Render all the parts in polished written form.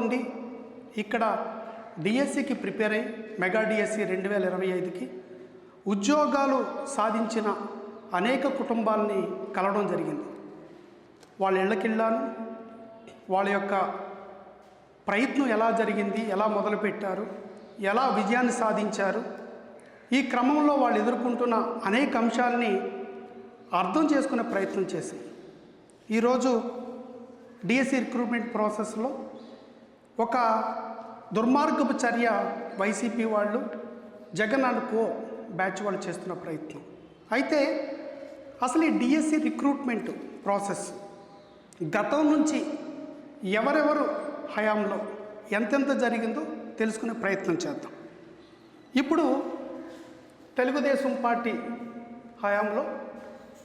ఉండి ఇక్కడ డిఎస్సికి ప్రిపేర్ అయ్యి మెగా డిఎస్సి 2025కి ఉద్యోగాలు సాధించిన అనేక కుటుంబాలని కలవడం జరిగింది. వాళ్ళ ఇళ్ళకెళ్ళాను, వాళ్ళ యొక్క ప్రయత్నం ఎలా జరిగింది, ఎలా మొదలుపెట్టారు, ఎలా విజయాన్ని సాధించారు, ఈ క్రమంలో వాళ్ళు ఎదుర్కొంటున్న అనేక అంశాలని అర్థం చేసుకునే ప్రయత్నం చేసింది. ఈరోజు డిఎస్సి రిక్రూట్మెంట్ ప్రాసెస్లో ఒక దుర్మార్గపు చర్య వైసీపీ వాళ్ళు, జగన్ అండ్ కో బ్యాచ్ వాళ్ళు చేస్తున్న ప్రయత్నం. అయితే అసలు ఈ డిఎస్సి రిక్రూట్మెంట్ ప్రాసెస్ గతం నుంచి ఎవరెవరు హయాంలో ఎంతెంత జరిగిందో తెలుసుకునే ప్రయత్నం చేద్దాం. ఇప్పుడు తెలుగుదేశం పార్టీ హయాంలో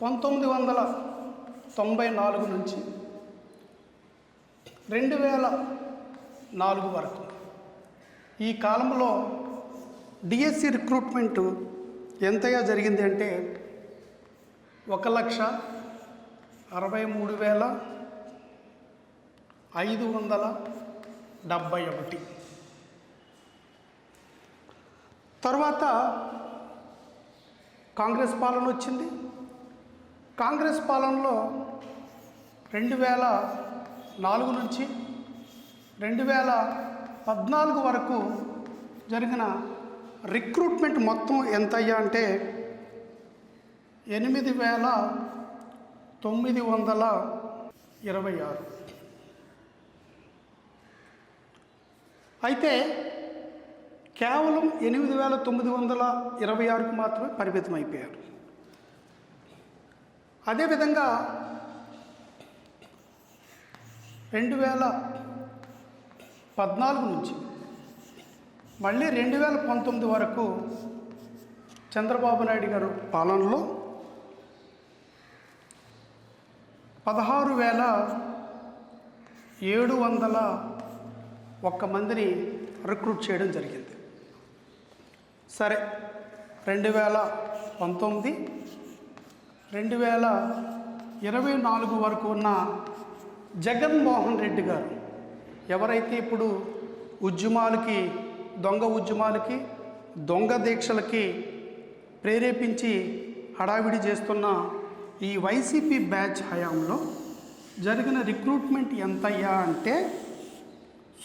1994 నుంచి 2004 వరకు ఈ కాలంలో డిఎస్సి రిక్రూట్మెంటు ఎంతగా జరిగింది అంటే 1,63,571. తర్వాత కాంగ్రెస్ పాలన వచ్చింది. కాంగ్రెస్ పాలనలో 2004 నుంచి 2014 వరకు జరిగిన రిక్రూట్మెంట్ మొత్తం ఎంత అయ్యా అంటే 8,926. అయితే కేవలం 8,926కు మాత్రమే పరిమితం అయిపోయారు. అదేవిధంగా 2014 నుంచి మళ్ళీ 2019 వరకు చంద్రబాబు నాయుడు గారు పాలనలో 16,701 మందిని రిక్రూట్ చేయడం జరిగింది. సరే, 2019, 2024 వరకు ఉన్న జగన్మోహన్ రెడ్డి గారు ఎవరైతే ఇప్పుడు ఉద్యమాలకి, దొంగ దీక్షలకి ప్రేరేపించి హడావిడి చేస్తున్న ఈ వైసీపీ బ్యాచ్ హయాంలో జరిగిన రిక్రూట్మెంట్ ఎంతయ్యా అంటే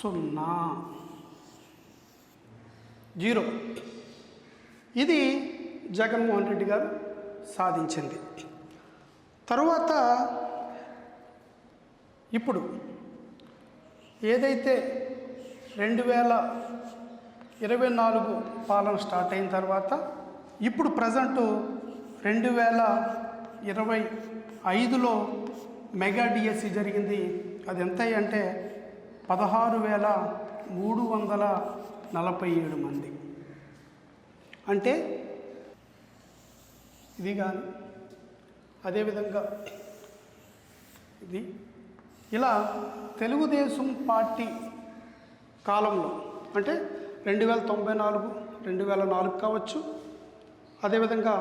0. ఇది జగన్మోహన్ రెడ్డి గారు సాధించింది. తరువాత ఇప్పుడు ఏదైతే 2024 పాలన స్టార్ట్ అయిన తర్వాత ఇప్పుడు ప్రజెంటు 2025లో మెగా డిఎస్సి జరిగింది. అది ఎంత అంటే 16,347 మంది. అంటే ఇది కానీ అదేవిధంగా ఇది ఇలా తెలుగుదేశం పార్టీ కాలంలో అంటే 2094, 2004 కావచ్చు, అదేవిధంగా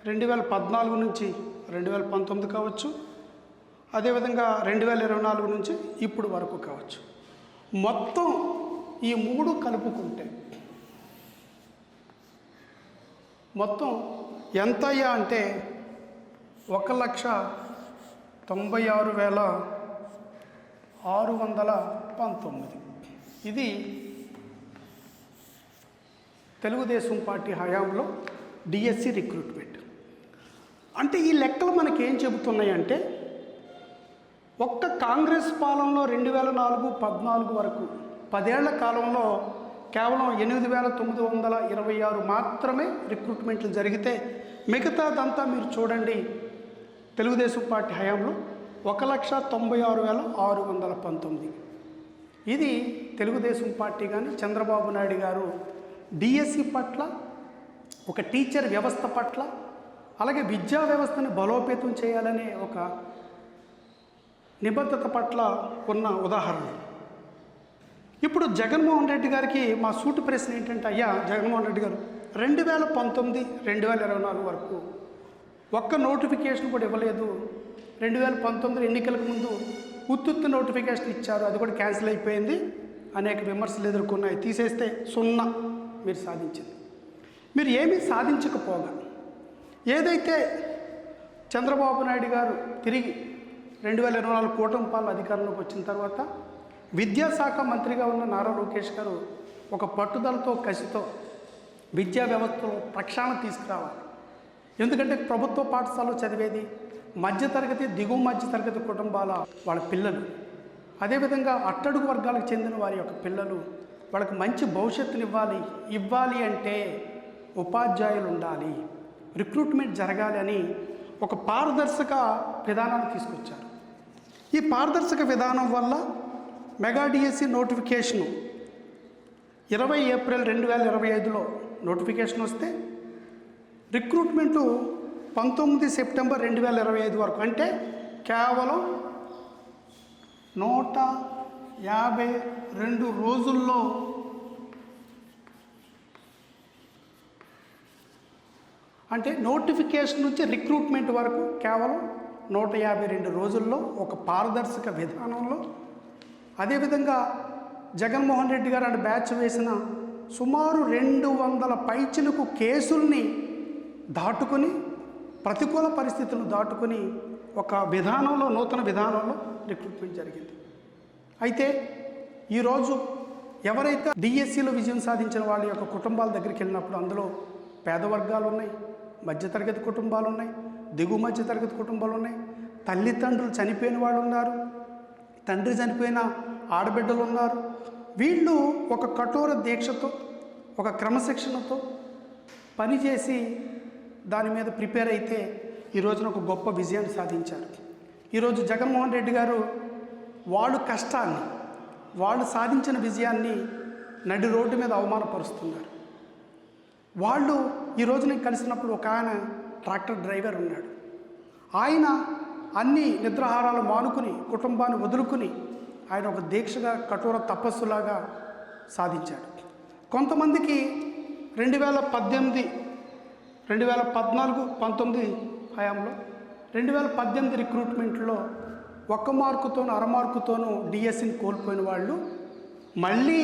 2014 నుంచి 2019 కావచ్చు, అదేవిధంగా 2024 నుంచి ఇప్పుడు వరకు కావచ్చు. మొత్తం ఈ 3 కలుపుకుంటే మొత్తం ఎంతయ్యా అంటే 1,96,619. ఇది తెలుగుదేశం పార్టీ హయాంలో డిఎస్సి రిక్రూట్మెంట్. అంటే ఈ లెక్కలు మనకేం చెబుతున్నాయంటే ఒక్క కాంగ్రెస్ పాలనలో 2004-14 వరకు 10 ఏళ్ల కాలంలో కేవలం 8,926 మాత్రమే రిక్రూట్మెంట్లు జరిగితే మిగతాదంతా మీరు చూడండి తెలుగుదేశం పార్టీ హయాంలో 1,96,619. ఇది తెలుగుదేశం పార్టీ కానీ చంద్రబాబు నాయుడు గారు డిఎస్సి పట్ల, ఒక టీచర్ వ్యవస్థ పట్ల, అలాగే విద్యా వ్యవస్థని బలోపేతం చేయాలనే ఒక నిబద్ధత పట్ల ఉన్న ఉదాహరణ. ఇప్పుడు జగన్మోహన్ రెడ్డి గారికి మా సూటి ప్రశ్న ఏంటంటే, అయ్యా జగన్మోహన్ రెడ్డి గారు 2019, 2024 వరకు ఒక్క నోటిఫికేషన్ కూడా ఇవ్వలేదు. 2019 ఎన్నికలకు ముందు ఉత్తుత్తి నోటిఫికేషన్ ఇచ్చారు, అది కూడా క్యాన్సిల్ అయిపోయింది, అనేక విమర్శలు ఎదుర్కొన్నాయి, తీసేస్తే 0 మీరు సాధించింది. మీరు ఏమీ సాధించకపోగా ఏదైతే చంద్రబాబు నాయుడు గారు తిరిగి 2024 కూటమి పాలన అధికారంలోకి వచ్చిన తర్వాత విద్యాశాఖ మంత్రిగా ఉన్న నారా లోకేష్ గారు ఒక పట్టుదలతో కసితో విద్యా వ్యవస్థలో ప్రక్షాళన తీసుకురావాలి. ఎందుకంటే ప్రభుత్వ పాఠశాలలో చదివేది మధ్యతరగతి, దిగువ మధ్యతరగతి కుటుంబాల వాళ్ళ పిల్లలు, అదేవిధంగా అట్టడుగు వర్గాలకు చెందిన వారి యొక్క పిల్లలు, వాళ్ళకి మంచి భవిష్యత్తుని ఇవ్వాలి అంటే ఉపాధ్యాయులు ఉండాలి, రిక్రూట్మెంట్ జరగాలి అని ఒక పారదర్శక విధానాన్ని తీసుకొచ్చారు. ఈ పారదర్శక విధానం వల్ల మెగా డిఎస్సి నోటిఫికేషను 20 ఏప్రిల్ 2025లో నోటిఫికేషన్ వస్తే రిక్రూట్మెంటు 19 సెప్టెంబర్ 2025 వరకు, అంటే కేవలం 152 రోజుల్లో అంటే నోటిఫికేషన్ నుంచి రిక్రూట్మెంట్ వరకు కేవలం 152 రోజుల్లో ఒక పారదర్శక విధానంలో, అదేవిధంగా జగన్మోహన్ రెడ్డి గారు అండ్ బ్యాచ్ వేసిన సుమారు 200 పైచిలకు కేసుల్ని దాటుకొని, ప్రతికూల పరిస్థితులను దాటుకొని ఒక విధానంలో, నూతన విధానంలో రిక్రూట్మెంట్ జరిగింది. అయితే ఈరోజు ఎవరైతే డిఎస్సిలో విజయం సాధించిన వాళ్ళ యొక్క కుటుంబాల దగ్గరికి వెళ్ళినప్పుడు అందులో పేద వర్గాలు ఉన్నాయి, మధ్యతరగతి కుటుంబాలు ఉన్నాయి, దిగువ మధ్యతరగతి కుటుంబాలు ఉన్నాయి, తల్లిదండ్రులు చనిపోయిన వాళ్ళు ఉన్నారు, తండ్రి చనిపోయిన ఆడబిడ్డలు ఉన్నారు. వీళ్ళు ఒక కఠోర దీక్షతో, ఒక క్రమశిక్షణతో పనిచేసి దాని మీద ప్రిపేర్ అయితే ఈ రోజున ఒక గొప్ప విజయాన్ని సాధించారు. ఈరోజు జగన్మోహన్ రెడ్డి గారు వాళ్ళు కష్టాన్ని, వాళ్ళు సాధించిన విజయాన్ని నడి రోడ్డు మీద అవమానపరుస్తున్నారు. వాళ్ళు ఈరోజు నేను కలిసినప్పుడు ఒక ఆయన ట్రాక్టర్ డ్రైవర్ ఉన్నాడు. ఆయన అన్ని నిద్రాహారాలు మానుకుని, కుటుంబాన్ని వదులుకుని ఆయన ఒక దీక్షగా, కఠోర తపస్సులాగా సాధించాడు. కొంతమందికి 2018, 2014, 19 హయాంలో 2018 రిక్రూట్మెంట్లో 1 మార్కుతోనూ, అర మార్కుతోనూ డిఎస్సిని కోల్పోయిన వాళ్ళు మళ్ళీ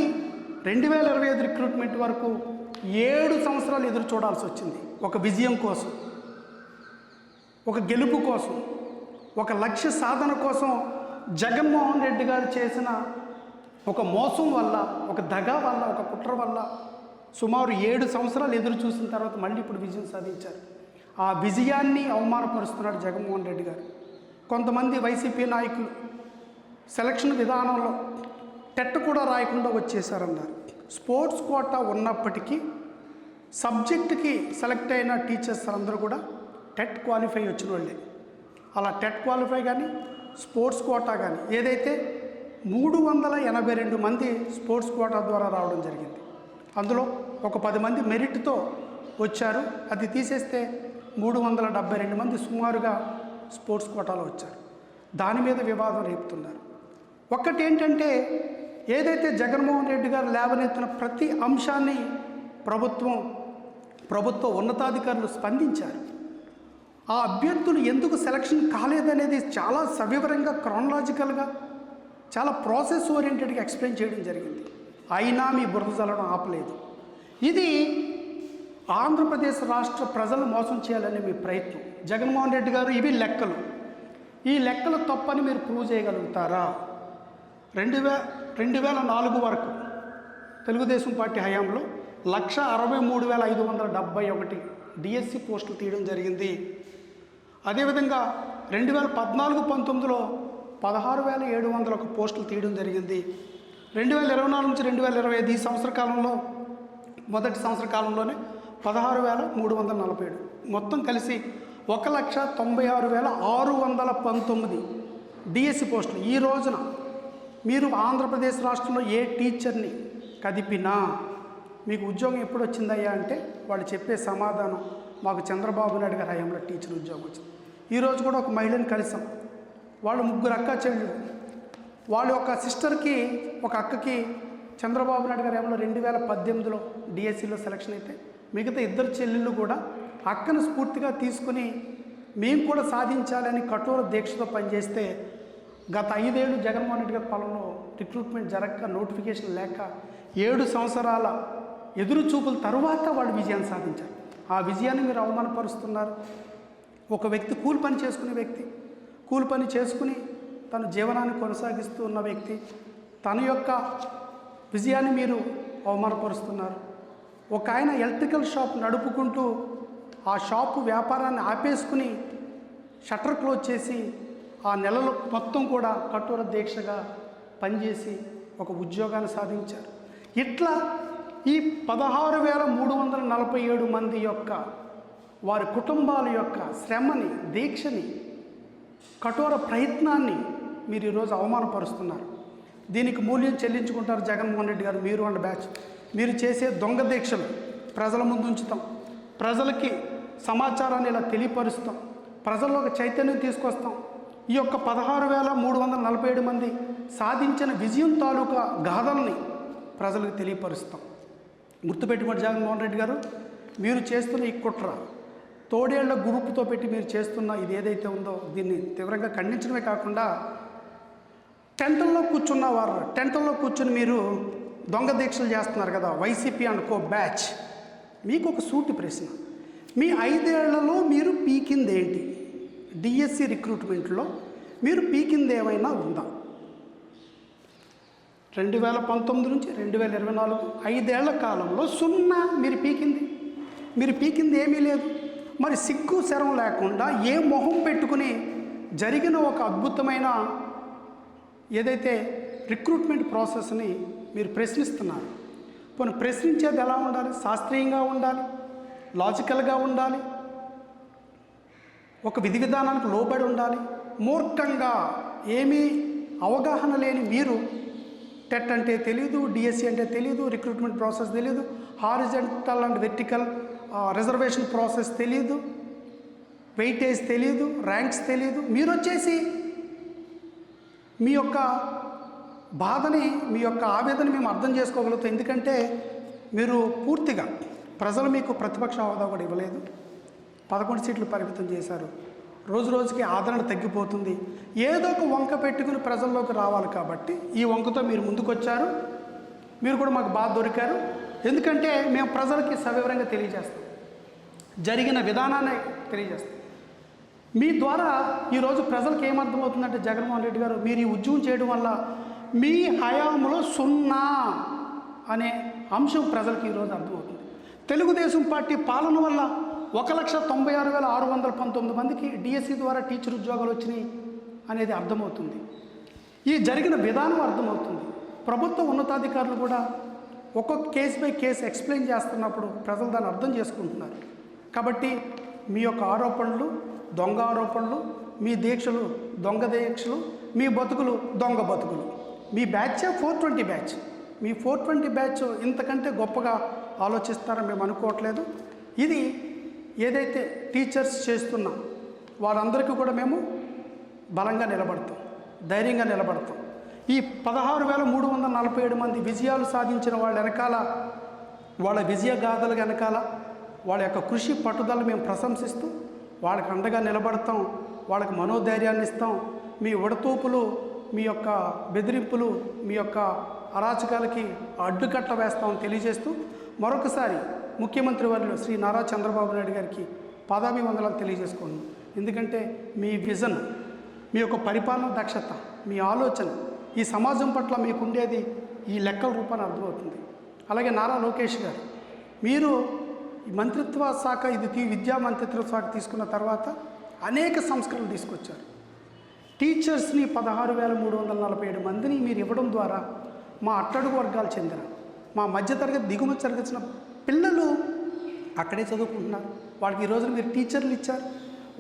2025 రిక్రూట్మెంట్ వరకు 7 సంవత్సరాలు ఎదురు చూడాల్సి వచ్చింది. ఒక విజయం కోసం, ఒక గెలుపు కోసం, ఒక లక్ష్య సాధన కోసం జగన్మోహన్ రెడ్డి గారు చేసిన ఒక మోసం వల్ల, ఒక దగా వల్ల, ఒక కుట్ర వల్ల సుమారు 7 సంవత్సరాలు ఎదురు చూసిన తర్వాత మళ్ళీ ఇప్పుడు విజయం సాధించారు. ఆ విజయాన్ని అవమానపరుస్తున్నాడు జగన్మోహన్ రెడ్డి గారు. కొంతమంది వైసీపీ నాయకులు సెలక్షన్ విధానంలో టెట్ కూడా రాయకుండా వచ్చేసారన్నారు. స్పోర్ట్స్ కోటా ఉన్నప్పటికీ సబ్జెక్టుకి సెలెక్ట్ అయిన టీచర్స్ అందరూ కూడా టెట్ క్వాలిఫై వచ్చిన వాళ్ళే. అలా టెట్ క్వాలిఫై కానీ, స్పోర్ట్స్ కోటా కానీ, ఏదైతే 382 మంది స్పోర్ట్స్ కోటా ద్వారా రావడం జరిగింది. అందులో ఒక 10 మంది మెరిట్తో వచ్చారు. అది తీసేస్తే 372 మంది సుమారుగా స్పోర్ట్స్ కోటాలో వచ్చారు. దాని మీద వివాదం రేపుతున్నారు. ఒక్కటి ఏంటంటే, ఏదైతే జగన్మోహన్ రెడ్డి గారు లేవనెత్తిన ప్రతి అంశాన్ని ప్రభుత్వ ఉన్నతాధికారులు స్పందించారు. ఆ అభ్యర్థులు ఎందుకు సెలక్షన్ కాలేదనేది చాలా సవివరంగా, క్రానలాజికల్గా, చాలా ప్రాసెస్ ఓరియంటెడ్గా ఎక్స్ప్లెయిన్ చేయడం జరిగింది. అయినా మీ బురద చల్లడం ఆపలేదు. ఇది ఆంధ్రప్రదేశ్ రాష్ట్ర ప్రజలను మోసం చేయాలనే మీ ప్రయత్నం. జగన్మోహన్ రెడ్డి గారు, ఇవి లెక్కలు, ఈ లెక్కలు తప్పని మీరు ప్రూవ్ చేయగలుగుతారా? 2004 వరకు తెలుగుదేశం పార్టీ హయాంలో 163,571 డిఎస్సి పోస్టులు తీయడం జరిగింది. అదేవిధంగా 2014-19లో 16,701 పోస్టులు తీయడం జరిగింది. 2024 నుంచి 2025 ఈ సంవత్సర కాలంలో, మొదటి సంవత్సర కాలంలోనే 16,347, మొత్తం కలిసి 1,96,619 డిఎస్సి పోస్టులు. ఈ రోజున మీరు ఆంధ్రప్రదేశ్ రాష్ట్రంలో ఏ టీచర్ని కదిపినా మీకు ఉద్యోగం ఎప్పుడు వచ్చిందయ్యా అంటే వాళ్ళు చెప్పే సమాధానం, మాకు చంద్రబాబు నాయుడు గారి హయాంలో టీచర్ ఉద్యోగం వచ్చింది. ఈరోజు కూడా ఒక మహిళని కలిసాం. వాళ్ళు 3 అక్క చెల్లెలు. వాళ్ళ యొక్క సిస్టర్కి, ఒక అక్కకి చంద్రబాబు నాయుడు గారి హయాంలో 2018లో డిఎస్సిలో సెలక్షన్ అయితే, మిగతా 2 చెల్లెళ్ళు కూడా అక్కను స్ఫూర్తిగా తీసుకుని మేము కూడా సాధించాలని కఠోర దీక్షతో పనిచేస్తే గత 5 ఏళ్ళు జగన్మోహన్ రెడ్డి గారి పాలనలో రిక్రూట్మెంట్ జరగక, నోటిఫికేషన్ లేక 7 సంవత్సరాల ఎదురు చూపుల తరువాత వాళ్ళు విజయాన్ని సాధించారు. ఆ విజయాన్ని మీరు అవమానపరుస్తున్నారు. ఒక వ్యక్తి కూలి పని చేసుకునే వ్యక్తి, కూలి పని చేసుకుని తన జీవనాన్ని కొనసాగిస్తూ ఉన్న వ్యక్తి, తన యొక్క విజయాన్ని మీరు అవమానపరుస్తున్నారు. ఒక ఆయన ఎలక్ట్రికల్ షాప్ నడుపుకుంటూ ఆ షాపు వ్యాపారాన్ని ఆపేసుకుని షట్టర్ క్లోజ్ చేసి ఆ నెలలో మొత్తం కూడా కఠోర దీక్షగా పనిచేసి ఒక ఉద్యోగాన్ని సాధించారు. ఇట్లా ఈ 16,347 మంది యొక్క వారి కుటుంబాల యొక్క శ్రమని, దీక్షని, కఠోర ప్రయత్నాన్ని మీరు ఈరోజు అవమానపరుస్తున్నారు. దీనికి మూల్యం చెల్లించుకుంటారు జగన్మోహన్ రెడ్డి గారు, మీరు అండ్ బ్యాచ్. మీరు చేసే దొంగ దీక్షలు ప్రజల ముందు ఉంచుతాం, ప్రజలకి సమాచారాన్ని ఇలా తెలియపరుస్తాం, ప్రజల్లో ఒక చైతన్యం తీసుకొస్తాం. ఈ యొక్క 16,347 మంది సాధించిన విజయం తాలూకా గాథల్ని ప్రజలకు తెలియపరుస్తాం. గుర్తుపెట్టుకోండి జగన్మోహన్ రెడ్డి గారు, మీరు చేస్తున్న ఈ కుట్ర, తోడేళ్ల గ్రూపుతో పెట్టి మీరు చేస్తున్న ఇది ఏదైతే ఉందో దీన్ని తీవ్రంగా ఖండించడమే కాకుండా టెంట్ల్లో కూర్చుని మీరు దొంగ దీక్షలు చేస్తున్నారు కదా, వైసీపీ అండ్ కో బ్యాచ్. మీకు ఒక సూటి ప్రశ్న, మీ 5 ఏళ్లలో మీరు పీకింది ఏంటి? డిఎస్సి రిక్రూట్మెంట్లో మీరు పీకింది ఏమైనా ఉందా? 2019 నుంచి 2024 5 ఏళ్ల కాలంలో సున్నా మీరు పీకింది ఏమీ లేదు. మరి సిగ్గు శరం లేకుండా ఏ మొహం పెట్టుకుని జరిగిన ఒక అద్భుతమైన ఏదైతే రిక్రూట్మెంట్ ప్రాసెస్ని మీరు ప్రశ్నిస్తున్నారు. పోనీ ప్రశ్నించేది ఎలా ఉండాలి? శాస్త్రీయంగా ఉండాలి, లాజికల్గా ఉండాలి, ఒక విధి విధానానికి లోబడి ఉండాలి. మూర్ఖంగా ఏమీ అవగాహన లేని మీరు టెట్ అంటే తెలియదు, డిఎస్సి అంటే తెలియదు, రిక్రూట్మెంట్ ప్రాసెస్ తెలియదు, horizontal and vertical reservation process తెలియదు, వెయిటేజ్ తెలియదు, ర్యాంక్స్ తెలియదు. మీరు వచ్చేసి మీ యొక్క బాధని, మీ యొక్క ఆవేదన మేము అర్థం చేసుకోగలుగుతాం. ఎందుకంటే మీరు పూర్తిగా ప్రజలు మీకు ప్రతిపక్ష హోదా కూడా ఇవ్వలేదు, 11 సీట్లు పరిమితం చేశారు. రోజు రోజుకి ఆదరణ తగ్గిపోతుంది. ఏదో ఒక వంక పెట్టుకుని ప్రజల్లోకి రావాలి కాబట్టి ఈ వంకతో మీరు ముందుకొచ్చారు. మీరు కూడా మాకు బాధ దొరికారు. ఎందుకంటే మేము ప్రజలకి సవివరంగా తెలియజేస్తాం, జరిగిన విధానాన్ని తెలియజేస్తాం. మీ ద్వారా ఈరోజు ప్రజలకు ఏమర్థమవుతుందంటే జగన్మోహన్ రెడ్డి గారు, మీరు ఈ ఉద్యమం చేయడం వల్ల మీ హయాంలో సున్నా అనే అంశం ప్రజలకు ఈరోజు అర్థమవుతుంది. తెలుగుదేశం పార్టీ పాలన వల్ల 1,96,619 మందికి డిఎస్సి ద్వారా టీచర్ ఉద్యోగాలు వచ్చినాయి అనేది అర్థమవుతుంది. ఈ జరిగిన విధానం అర్థమవుతుంది. ప్రభుత్వ ఉన్నతాధికారులు కూడా ఒక్కొక్క కేసు బై కేసు ఎక్స్ప్లెయిన్ చేస్తున్నప్పుడు ప్రజలు దాన్ని అర్థం చేసుకుంటున్నారు. కాబట్టి మీ యొక్క ఆరోపణలు దొంగ ఆరోపణలు, మీ దీక్షలు దొంగ దీక్షలు, మీ బతుకులు దొంగ బతుకులు. మీ బ్యాచ్ 420 బ్యాచ్. మీ 420 బ్యాచ్ ఇంతకంటే గొప్పగా ఆలోచిస్తారని మేము అనుకోవట్లేదు. ఇది ఏదైతే టీచర్స్ చేస్తున్నాం వారందరికీ కూడా మేము బలంగా నిలబడతాం, ధైర్యంగా నిలబడతాం. ఈ 16,347 మంది విజయాలు సాధించిన వాళ్ళ వెనకాల, వాళ్ళ విజయ గాథల వెనకాల వాళ్ళ యొక్క కృషి పట్టుదల మేము ప్రశంసిస్తూ వాళ్ళకి అండగా నిలబడతాం, వాళ్ళకి మనోధైర్యాన్ని ఇస్తాం. మీ ఉడతూపులు, మీ యొక్క బెదిరింపులు, మీ యొక్క అరాచకాలకి అడ్డుకట్ట వేస్తామని తెలియజేస్తూ మరొకసారి ముఖ్యమంత్రి వర్యులు శ్రీ నారా చంద్రబాబు నాయుడు గారికి పాదాభివందనాలు తెలియజేసుకోండి. ఎందుకంటే మీ విజన్, మీ యొక్క పరిపాలన దక్షత, మీ ఆలోచన ఈ సమాజం పట్ల మీకు ఉండేది ఈ లెక్కల రూపాన్ని అర్థమవుతుంది. అలాగే నారా లోకేష్ గారు, మీరు ఈ మంత్రిత్వ శాఖ, ఇది విద్యా మంత్రిత్వ శాఖ తీసుకున్న తర్వాత అనేక సంస్కరణలు తీసుకొచ్చారు. టీచర్స్ని 16,347 మందిని మీరు ఇవ్వడం ద్వారా మా అట్టడుగు వర్గాలు చెందిన, మా మధ్యతరగతి దిగుమతి తరగతిన పిల్లలు అక్కడే చదువుకుంటున్నారు. వాళ్ళకి ఈ రోజున మీరు టీచర్లు ఇచ్చారు.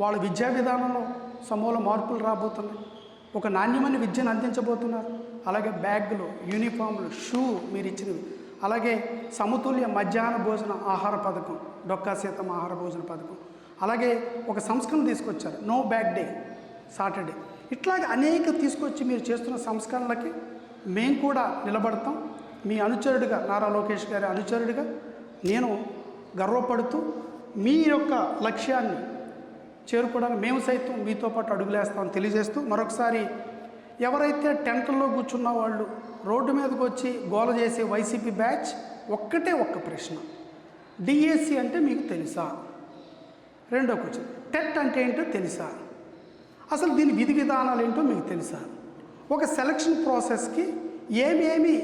వాళ్ళ విద్యా విధానంలో సమూల మార్పులు రాబోతున్నాయి. ఒక నాణ్యమైన విద్యను అందించబోతున్నారు. అలాగే బ్యాగులు, యూనిఫామ్లు, షూ మీరు ఇచ్చినవి. అలాగే సమతుల్య మధ్యాహ్న భోజన ఆహార పథకం, డొక్కా సీతమ్మ ఆహార భోజన పథకం. అలాగే ఒక సంస్కరణ తీసుకొచ్చారు, నో బ్యాగ్ డే సాటర్డే. ఇట్లాగే అనేక తీసుకొచ్చి మీరు చేస్తున్న సంస్కరణలకి మేము కూడా నిలబడతాం. మీ అనుచరుడిగా, నారా లోకేష్ గారి అనుచరుడిగా నేను గర్వపడుతూ మీ యొక్క లక్ష్యాన్ని చేరుకోవడానికి మేము సైతం మీతో పాటు అడుగులేస్తామని తెలియజేస్తూ మరొకసారి ఎవరైతే టెంట్లలో కూర్చున్న వాళ్ళు రోడ్డు మీదకి వచ్చి గోల చేసే వైసీపీ బ్యాచ్ ఒక్కటే ఒక్క ప్రశ్న, డిఎస్సి అంటే మీకు తెలుసా? రెండో క్వశ్చన్, టెట్ అంటే ఏంటో తెలుసా? అసలు దీని విధి విధానాలు ఏంటో మీకు తెలుసా? ఒక సెలక్షన్ ప్రాసెస్కి ఏమేమి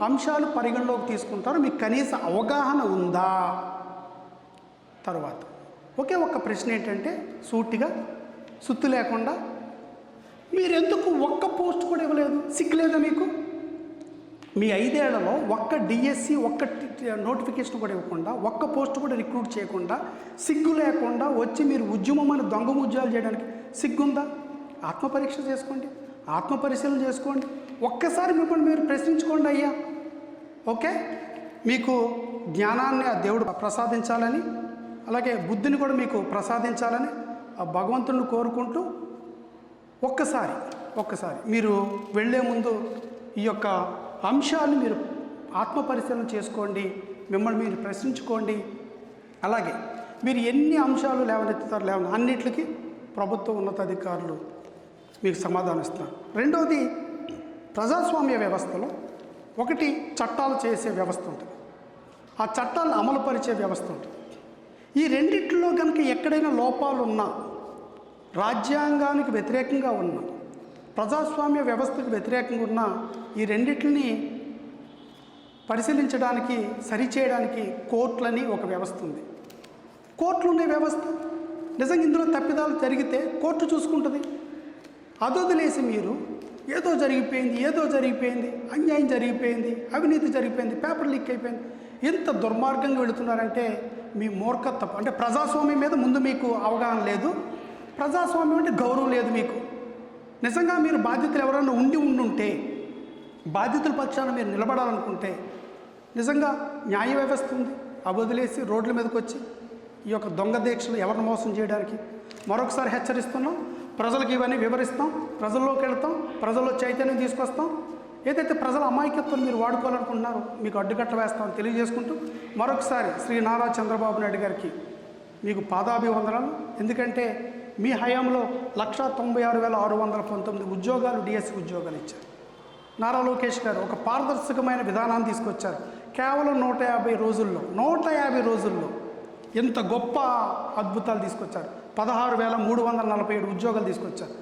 అంశాలు పరిగణలోకి తీసుకుంటారో మీకు కనీస అవగాహన ఉందా? తర్వాత ఒకే ఒక్క ప్రశ్న ఏంటంటే సూటిగా సుత్తు లేకుండా, మీరెందుకు ఒక్క పోస్ట్ కూడా ఇవ్వలేదు? సిగ్గులేదా మీకు? మీ 5 ఏళ్లలో ఒక్క డిఎస్సి ఒక్క నోటిఫికేషన్ కూడా ఇవ్వకుండా, ఒక్క పోస్ట్ కూడా రిక్రూట్ చేయకుండా, సిగ్గు లేకుండా వచ్చి మీరు ఉద్యమం అని దొంగ ఉద్యోగాలు చేయడానికి సిగ్గుందా? ఆత్మపరీక్ష చేసుకోండి, ఆత్మపరిశీలన చేసుకోండి, ఒక్కసారి మిమ్మల్ని మీరు ప్రశ్నించుకోండి అయ్యా. ఓకే, మీకు జ్ఞానాన్ని ఆ దేవుడు ప్రసాదించాలని, అలాగే బుద్ధిని కూడా మీకు ప్రసాదించాలని ఆ భగవంతుడిని కోరుకుంటూ ఒక్కసారి మీరు వెళ్ళే ముందు ఈ యొక్క అంశాన్ని మీరు ఆత్మపరిశీలన చేసుకోండి, మిమ్మల్ని మీరు ప్రశ్నించుకోండి. అలాగే మీరు ఎన్ని అంశాలు లేవనెత్తుతారు అన్నిటికీ ప్రభుత్వ ఉన్నతాధికారులు మీకు సమాధానం ఇస్తారు. రెండవది, ప్రజాస్వామ్య వ్యవస్థలో ఒకటి చట్టాలు చేసే వ్యవస్థ ఉంటుంది, ఆ చట్టాలను అమలుపరిచే వ్యవస్థ ఉంటుంది. ఈ రెండిట్లో కనుక ఎక్కడైనా లోపాలు ఉన్నా, రాజ్యాంగానికి వ్యతిరేకంగా ఉన్నా, ప్రజాస్వామ్య వ్యవస్థకు వ్యతిరేకంగా ఉన్న ఈ రెండిటిని పరిశీలించడానికి, సరిచేయడానికి కోర్టులని ఒక వ్యవస్థ ఉంది. కోర్టులు ఉండే వ్యవస్థ నిజంగా ఇందులో తప్పిదాలు జరిగితే కోర్టు చూసుకుంటుంది. అదొదిలేసి మీరు ఏదో జరిగిపోయింది, అన్యాయం జరిగిపోయింది, అవినీతి జరిగిపోయింది, పేపర్ లీక్ అయిపోయింది, ఎంత దుర్మార్గంగా వెళుతున్నారంటే మీ మూర్ఖత్వం. అంటే ప్రజాస్వామ్యం మీద ముందు మీకు అవగాహన లేదు, ప్రజాస్వామ్యం అంటే గౌరవం లేదు మీకు. నిజంగా మీరు బాధ్యతలు ఎవరైనా ఉండుంటే, బాధ్యతల పక్షాన మీరు నిలబడాలనుకుంటే, నిజంగా న్యాయ వ్యవస్థ ఉంది, అవి వదిలేసి రోడ్ల మీదకి వచ్చి ఈ యొక్క దొంగ దీక్షలు ఎవరిని మోసం చేయడానికి మరొకసారి హెచ్చరిస్తున్నాం. ప్రజలకు ఇవన్నీ వివరిస్తాం, ప్రజల్లోకి వెళ్తాం, ప్రజల్లో చైతన్యం తీసుకొస్తాం. ఏదైతే ప్రజల అమాయకత్వం మీరు వాడుకోవాలనుకుంటున్నారో మీకు అడ్డుకట్ట వేస్తామని తెలియజేసుకుంటూ మరొకసారి శ్రీ నారా చంద్రబాబు నాయుడు గారికి మీకు పాదాభివందనాలు. ఎందుకంటే మీ హయాంలో 196,619 ఉద్యోగాలు, డిఎస్సి ఉద్యోగాలు ఇచ్చారు. నారా లోకేష్ గారు ఒక పారదర్శకమైన విధానాన్ని తీసుకొచ్చారు. కేవలం 150 రోజుల్లో ఎంత గొప్ప అద్భుతాలు తీసుకొచ్చారు. 16,347 ఉద్యోగాలు తీసుకొచ్చారు.